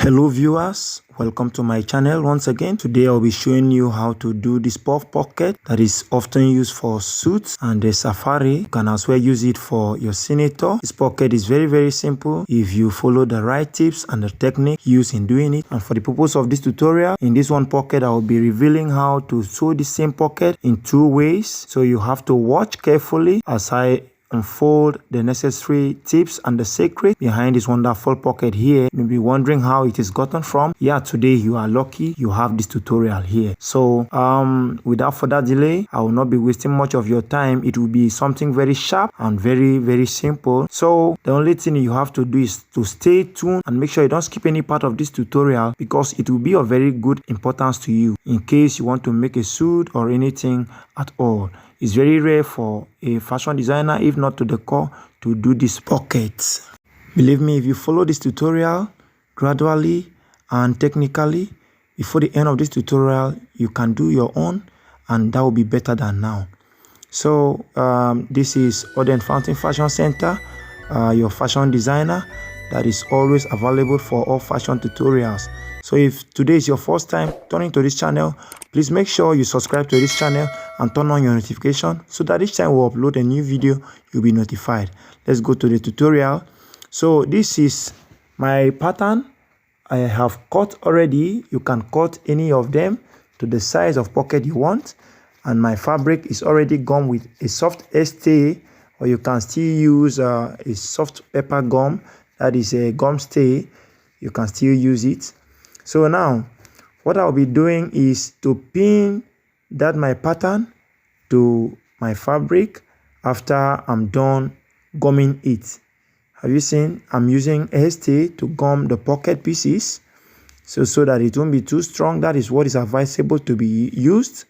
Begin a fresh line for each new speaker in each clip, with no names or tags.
Hello viewers, welcome to my channel once again. Today I'll be showing you how to do this puff pocket that is often used for suits and the safari. You can as well use it for your senator. This pocket is very simple if you follow the right tips and the technique used in doing it. And for the purpose of this tutorial, in this one pocket I will be revealing how to sew the same pocket in two ways. So you have to watch carefully as I unfold the necessary tips and the secret behind this wonderful pocket here. You may be wondering how it is gotten from. Yeah, today you are lucky you have this tutorial here. So without further delay, I will not be wasting much of your time. It will be something very sharp and very simple. So the only thing you have to do is to stay tuned and make sure you don't skip any part of this tutorial, because it will be of very good importance to you in case you want to make a suit or anything at all. It's very rare for a fashion designer, if not to the core, to do this pocket. Believe me, if you follow this tutorial gradually and technically, before the end of this tutorial, you can do your own, and that will be better than now. So this is Odin Fountain Fashion Center, your fashion designer that is always available for all fashion tutorials. So if today is your first time turning to this channel, please make sure you subscribe to this channel and turn on your notification so that each time we upload a new video, you'll be notified. Let's go to the tutorial. So this is my pattern. I have cut already. You can cut any of them to the size of pocket you want. And my fabric is already gum with a soft stay, or you can still use a soft pepper gum. That is a gum stay. You can still use it. So now, what I'll be doing is to pin my pattern to my fabric after I'm done gumming it. Have you seen? I'm using a stay to gum the pocket pieces so that it won't be too strong. That is what is advisable to be used.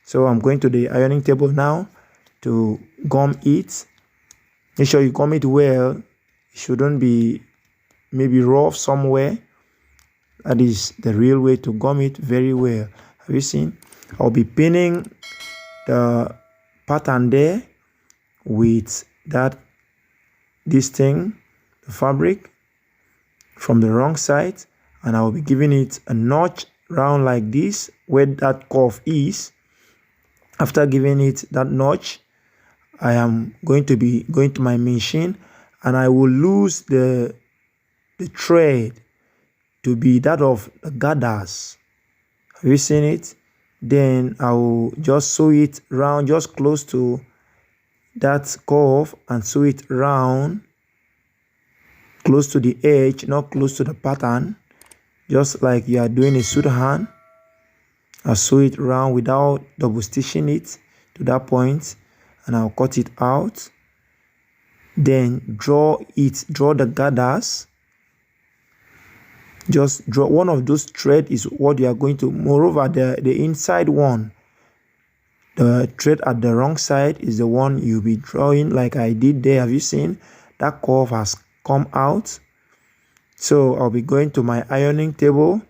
So I'm going to the ironing table now to gum it. Make sure you gum it well. It shouldn't be maybe rough somewhere. That is the real way to gum it very well. Have you seen? I'll be pinning the pattern there with this thing, the fabric, from the wrong side, and I'll be giving it a notch round like this where that curve is. After giving it that notch, I am going to be going to my machine, and I will lose the thread to be that of the gathers. Have you seen it? Then I will just sew it round, just close to that curve, and sew it round, close to the edge, not close to the pattern, just like you are doing a suit hand. I'll sew it round without double stitching it to that point, and I'll cut it out. Then draw the gathers. Just draw one of those thread is what you are going to. Moreover, the inside one, the thread at the wrong side is the one you'll be drawing like I did there. Have you seen? That curve has come out. So I'll be going to my ironing table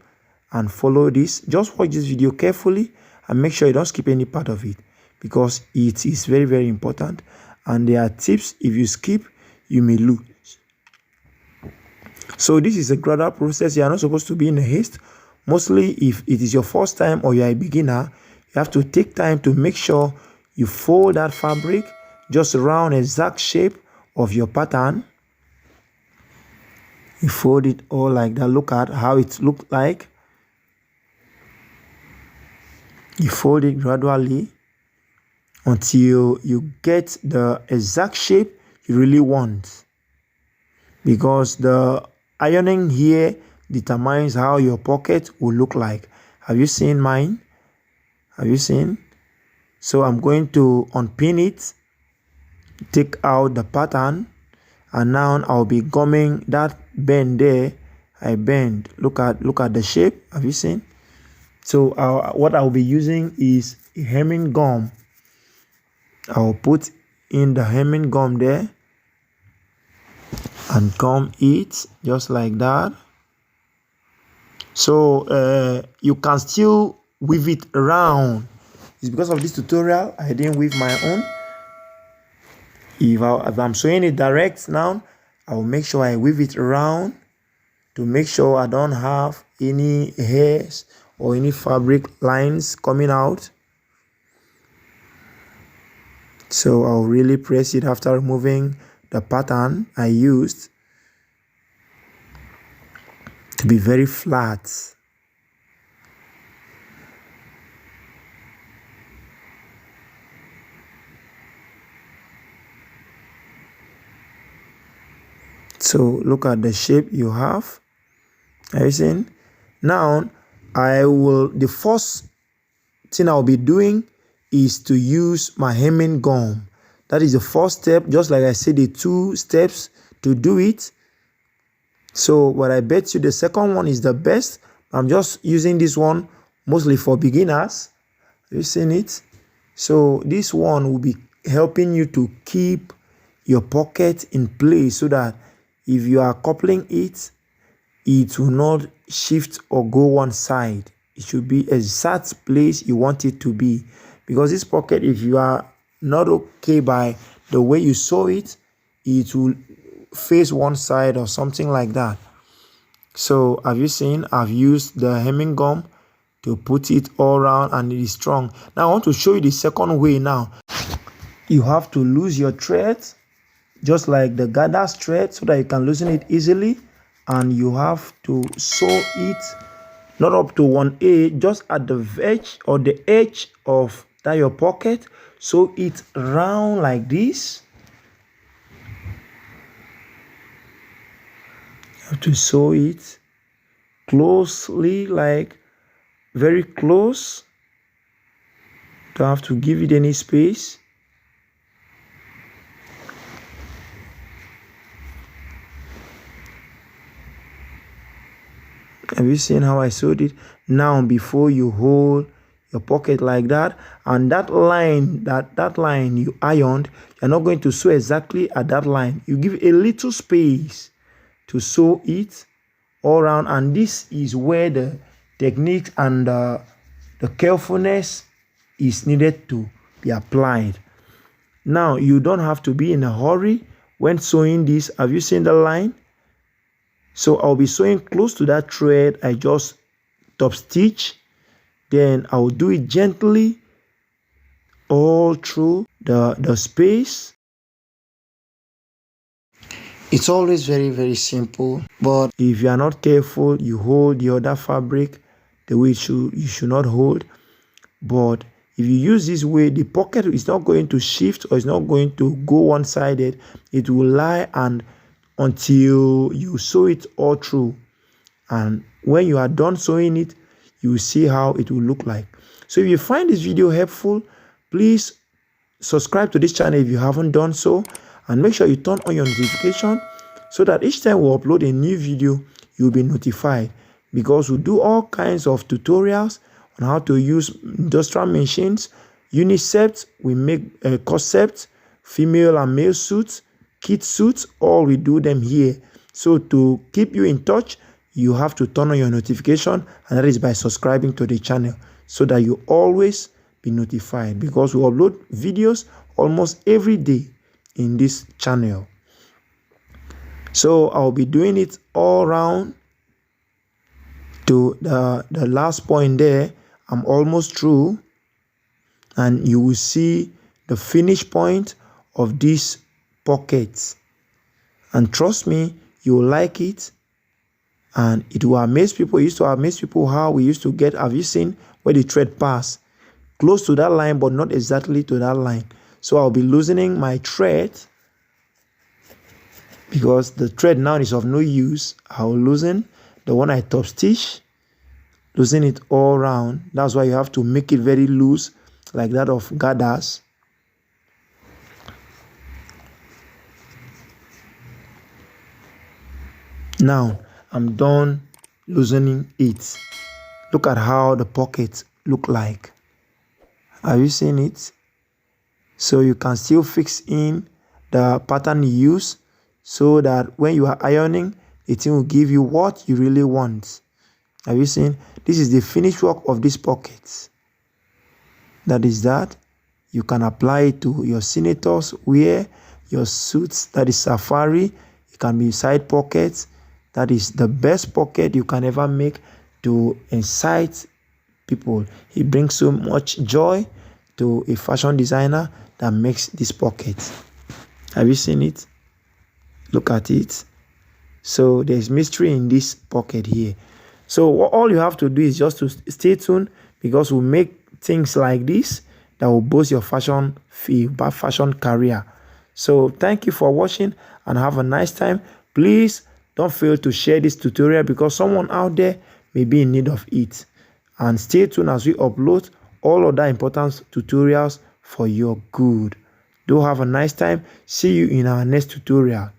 and follow this. Just watch this video carefully and make sure you don't skip any part of it, because it is very important, and there are tips. If you skip, you may lose. So this is a gradual process. You are not supposed to be in a haste. Mostly if it is your first time or you are a beginner, you have to take time to make sure you fold that fabric just around exact shape of your pattern. You fold it all like that. Look at how it looked like. You fold it gradually until you get the exact shape you really want, because the ironing here determines how your pocket will look like. Have you seen mine? Have you seen? So I'm going to unpin it, take out the pattern, and now I'll be gumming that bend there. I bend. Look at the shape. Have you seen? So what I'll be using is a hemming gum. I'll put in the hemming gum there and gum it just like that. So you can still weave it around. It's because of this tutorial I didn't weave my own. If I'm sewing it direct now, I will make sure I weave it around to make sure I don't have any hairs or any fabric lines coming out. So I'll really press it after removing the pattern I used to be very flat. So look at the shape you have. Are you seeing? Now the first thing I'll be doing is to use my hemming gum. That is the first step, just like I said, the 2 steps to do it. So what I bet you the second one is the best. I'm just using this one mostly for beginners. Are you seeing it? So this one will be helping you to keep your pocket in place so that if you are coupling it, it will not shift or go one side. It should be exact place you want it to be. Because this pocket, if you are not okay by the way you sew it, it will face one side or something like that. So have you seen? I've used the hemming gum to put it all around and it is strong. Now I want to show you the second way now. You have to lose your thread, just like the gather's thread, so that you can loosen it easily. And you have to sew it not up to 1/8, just at the edge or the edge of that your pocket. Sew it round like this. You have to sew it closely, like very close. Don't have to give it any space. Have you seen how I sewed it? Now, before you hold your pocket like that, and that line you ironed, you're not going to sew exactly at that line. You give a little space to sew it all around, and this is where the technique and the carefulness is needed to be applied. Now, you don't have to be in a hurry when sewing this. Have you seen the line? So I'll be sewing close to that thread I just top stitch. Then I'll do it gently all through the space. It's always very, very simple. But if you are not careful, you hold the other fabric the way you should not hold. But if you use this way, the pocket is not going to shift or it's not going to go one-sided. It will lie and until you sew it all through, and when you are done sewing it, you will see how it will look like. So if you find this video helpful, please subscribe to this channel if you haven't done so, and make sure you turn on your notification so that each time we upload a new video, you'll be notified, because we do all kinds of tutorials on how to use industrial machines, unisept, we make corset, female and male suits, kid suits, all we do them here. So to keep you in touch, you have to turn on your notification, and that is by subscribing to the channel so that you always be notified, because we upload videos almost every day in this channel. So I'll be doing it all around to the last point there. I'm almost through, and you will see the finish point of this pockets, and trust me, you will like it, and it will amaze people. It used to amaze people how we used to get, have you seen where the thread pass close to that line but not exactly to that line? So I'll be loosening my thread, because the thread now is of no use. I'll loosen the one I top stitch, loosen it all around. That's why you have to make it very loose, like that of gathers. Now I'm done loosening it. Look at how the pockets look like. Have you seen it? So you can still fix in the pattern you use, so that when you are ironing, it will give you what you really want. Have you seen? This is the finished work of these pockets. That is that. You can apply it to your senators wear, your suits, that is safari. It can be side pockets. That is the best pocket you can ever make to incite people. It brings so much joy to a fashion designer that makes this pocket. Have you seen it? Look at it. So there's mystery in this pocket here. So all you have to do is just to stay tuned, because we'll make things like this that will boost your fashion field, fashion career. So thank you for watching and have a nice time. Please don't fail to share this tutorial, because someone out there may be in need of it. And stay tuned as we upload all other important tutorials for your good. Do have a nice time. See you in our next tutorial.